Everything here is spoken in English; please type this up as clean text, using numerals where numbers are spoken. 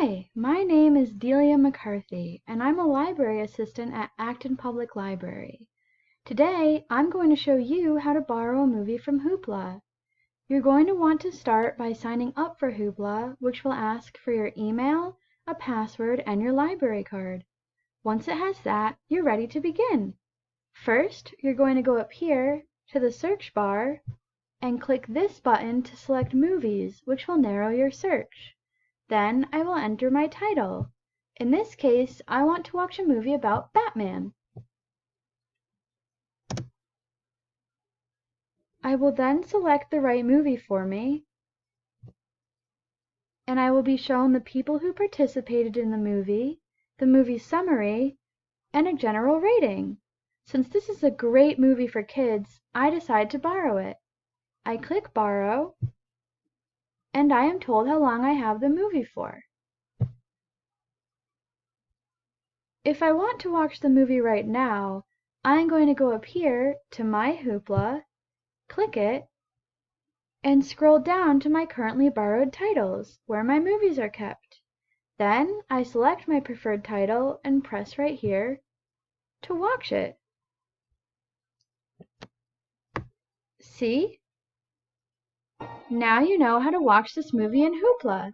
Hi, my name is Delia McCarthy, and I'm a library assistant at Acton Public Library. Today, I'm going to show you how to borrow a movie from Hoopla. You're going to want to start by signing up for Hoopla, which will ask for your email, a password, and your library card. Once it has that, you're ready to begin. First, you're going to go up here to the search bar and click this button to select movies, which will narrow your search. Then I will enter my title. In this case, I want to watch a movie about Batman. I will then select the right movie for me, and I will be shown the people who participated in the movie summary, and a general rating. Since this is a great movie for kids, I decide to borrow it. I click Borrow, and I am told how long I have the movie for. If I want to watch the movie right now, I'm going to go up here to My Hoopla, click it, and scroll down to my currently borrowed titles, where my movies are kept. Then I select my preferred title and press right here to watch it. See? Now you know how to watch this movie in Hoopla.